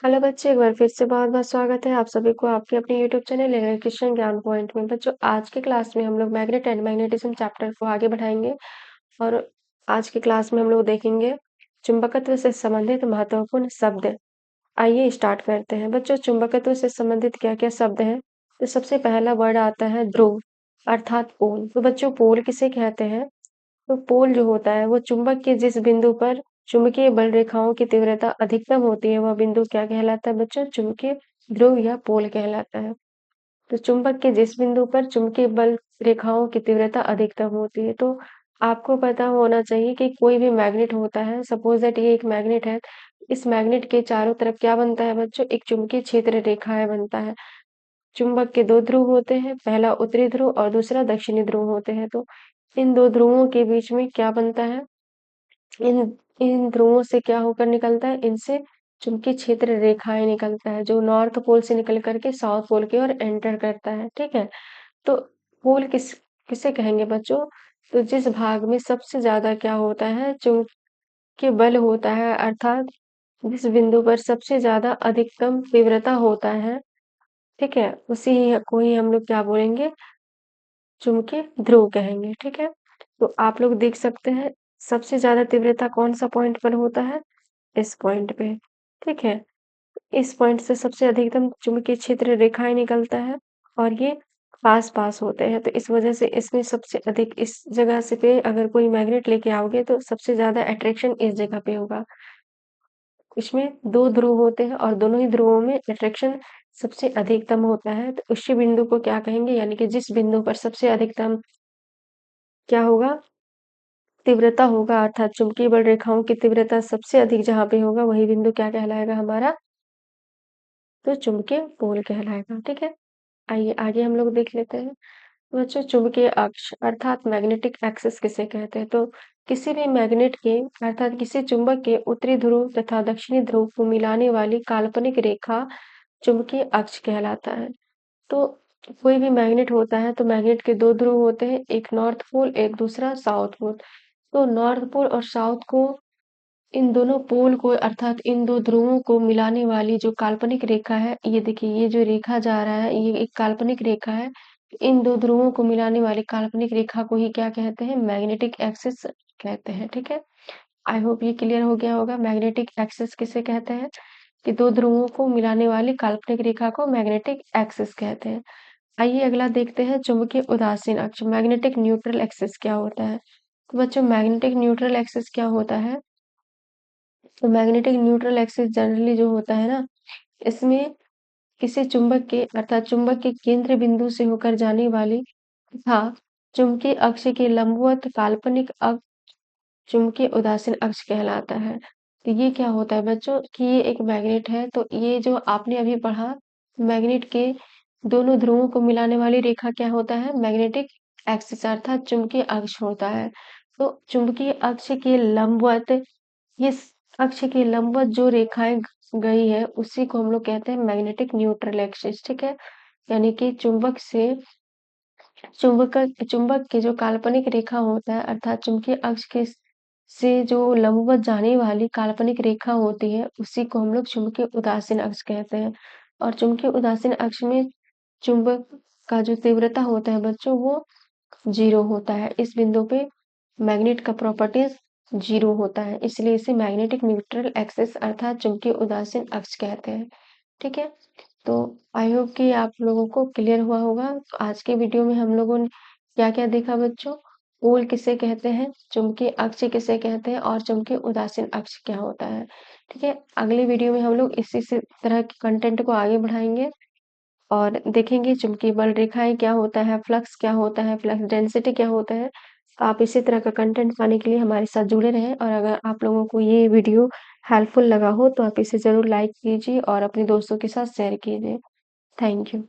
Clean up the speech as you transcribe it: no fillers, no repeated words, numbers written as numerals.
Hello बच्चे, एक बार फिर से बहुत-बहुत स्वागत है आप सभी को आपके अपने यूट्यूब चैनल इलेक्ट्रीशियन ज्ञान पॉइंट में। बच्चों, आज की क्लास में हम लोग मैग्नेट एंड मैग्नेटिज्म चैप्टर को आगे बढ़ाएंगे और आज की क्लास में हम लोग देखेंगे चुंबकत्व से संबंधित महत्वपूर्ण शब्द। आइए स्टार्ट करते हैं। बच्चों, चुंबकत्व से संबंधित क्या-क्या शब्द हैं? तो सबसे पहला वर्ड आता है ध्रुव अर्थात पोल। तो बच्चों, पोल किसे कहते हैं? तो पोल जो होता है वो चुंबक के जिस बिंदु पर चुंबकीय बल रेखाओं की तीव्रता अधिकतम होती है वह बिंदु क्या कहलाता है बच्चों? चुंबकीय ध्रुव या पोल कहलाता है। तो चुंबक के जिस बिंदु पर चुंबकीय बल रेखाओं की तीव्रता अधिकतम होती है। तो आपको पता होना चाहिए कि कोई भी मैग्नेट होता है, सपोज दैट ये एक मैग्नेट है, इस मैग्नेट के चारों तरफ क्या बनता है बच्चों? एक चुंबकीय क्षेत्र रेखाएं बनता है। चुंबक के दो ध्रुव होते हैं, पहला उत्तरी ध्रुव और दूसरा दक्षिणी ध्रुव होते हैं। तो इन दो ध्रुवों के बीच में क्या बनता है? इन इन ध्रुवों से क्या होकर निकलता है? इनसे चुंबकीय क्षेत्र रेखाएं निकलता है जो नॉर्थ पोल से निकल करके साउथ पोल की ओर एंटर करता है। ठीक है। तो पोल किसे कहेंगे बच्चों? तो जिस भाग में सबसे ज्यादा क्या होता है? चुंबकीय बल होता है, अर्थात जिस बिंदु पर सबसे ज्यादा अधिकतम तीव्रता होता है, ठीक है, उसी को ही हम लोग क्या बोलेंगे? चुंबकीय ध्रुव कहेंगे। ठीक है। तो आप लोग देख सकते हैं सबसे ज्यादा तीव्रता कौन सा पॉइंट पर होता है? इस पॉइंट पे। ठीक है। इस पॉइंट से सबसे अधिकतम चुंबकीय क्षेत्र रेखाएं निकलता है और ये पास पास होते हैं। तो इस वजह से इसमें सबसे अधिक इस जगह से पे अगर कोई मैग्नेट लेके आओगे तो सबसे ज्यादा अट्रैक्शन इस जगह पे होगा। इसमें दो ध्रुव होते हैं और दोनों ही ध्रुवों में अट्रैक्शन सबसे अधिकतम होता है। तो उसी बिंदु को क्या कहेंगे? यानी कि जिस बिंदु पर सबसे अधिकतम क्या होगा? तीव्रता होगा, अर्थात चुंबकीय बल रेखाओं की तीव्रता सबसे अधिक जहाँ पे होगा वही बिंदु क्या कहलाएगा हमारा? तो चुंबकीय पोल कहलाएगा। ठीक है। आइए आगे हम लोग देख लेते हैं। बच्चों, चुंबकीय अक्ष अर्थात मैग्नेटिक एक्सिस किसे कहते हैं? तो किसी भी मैग्नेट के अर्थात किसी चुंबक के उत्तरी ध्रुव तथा दक्षिणी ध्रुव को मिलाने वाली काल्पनिक रेखा चुंबकीय अक्ष कहलाता है। तो कोई भी मैग्नेट होता है तो मैग्नेट के दो ध्रुव होते हैं, एक नॉर्थ पोल एक दूसरा साउथ पोल। तो नॉर्थ पोल और साउथ को, इन दोनों पोल को अर्थात इन दो ध्रुवों को मिलाने वाली जो काल्पनिक रेखा है, ये देखिए ये जो रेखा जा रहा है ये एक काल्पनिक रेखा है। इन दो ध्रुवों को मिलाने वाली काल्पनिक रेखा को ही क्या कहते हैं? मैग्नेटिक एक्सिस कहते हैं। ठीक है। आई होप ये क्लियर हो गया होगा। मैग्नेटिक एक्सिस किसे कहते हैं? कि दो ध्रुवों को मिलाने वाली काल्पनिक रेखा को मैग्नेटिक एक्सिस कहते हैं। आइए अगला देखते हैं चुंबकीय उदासीन अक्ष मैग्नेटिक न्यूट्रल एक्सिस क्या होता है? तो बच्चों, मैग्नेटिक न्यूट्रल एक्सिस क्या होता है? तो मैग्नेटिक न्यूट्रल एक्सिस जनरली जो होता है ना, इसमें किसी चुंबक के अर्थात चुंबक के केंद्र बिंदु से होकर जाने वाली तथा चुंबकीय अक्ष के लंबवत काल्पनिक अक्ष चुंबकीय उदासीन अक्ष कहलाता है। तो ये क्या होता है बच्चों? कि ये एक मैग्नेट है, तो ये जो आपने अभी पढ़ा, मैग्नेट के दोनों ध्रुवों को मिलाने वाली रेखा क्या होता है? मैग्नेटिक एक्सिस अर्थात चुंबकीय अक्ष होता है। तो चुंबकीय अक्ष के लंबवत, इस अक्ष के लंबवत जो रेखाएं गई है उसी को हम लोग कहते हैं मैग्नेटिक न्यूट्रल एक्सिस। ठीक है। यानी कि चुंबक की जो काल्पनिक रेखा होता है अर्थात चुंबकीय अक्ष के से जो लंबवत जाने वाली काल्पनिक रेखा होती है उसी को हम लोग चुंबकीय उदासीन अक्ष कहते हैं। और चुंबकीय उदासीन अक्ष में चुंबक का जो तीव्रता होता है बच्चों वो 0 होता है। इस बिंदु पे मैग्नेट का प्रॉपर्टीज 0 होता है, इसलिए इसे मैग्नेटिक न्यूट्रल एक्सिस अर्थात चुंबकीय उदासीन अक्ष कहते हैं। ठीक है। तो आई होप कि आप लोगों को क्लियर हुआ होगा। तो आज के वीडियो में हम लोगों ने क्या क्या देखा बच्चों? पोल किसे कहते हैं, चुंबकीय अक्ष किसे कहते हैं और चुंबकीय उदासीन अक्ष क्या होता है। ठीक है। अगले वीडियो में हम लोग इसी से तरह के कंटेंट को आगे बढ़ाएंगे और देखेंगे चुंबकीय बल रेखाएं क्या होता है, फ्लक्स क्या होता है, फ्लक्स डेंसिटी क्या होता है। तो आप इसी तरह का कंटेंट पाने के लिए हमारे साथ जुड़े रहें और अगर आप लोगों को ये वीडियो हेल्पफुल लगा हो तो आप इसे ज़रूर लाइक कीजिए और अपने दोस्तों के साथ शेयर कीजिए। Thank you.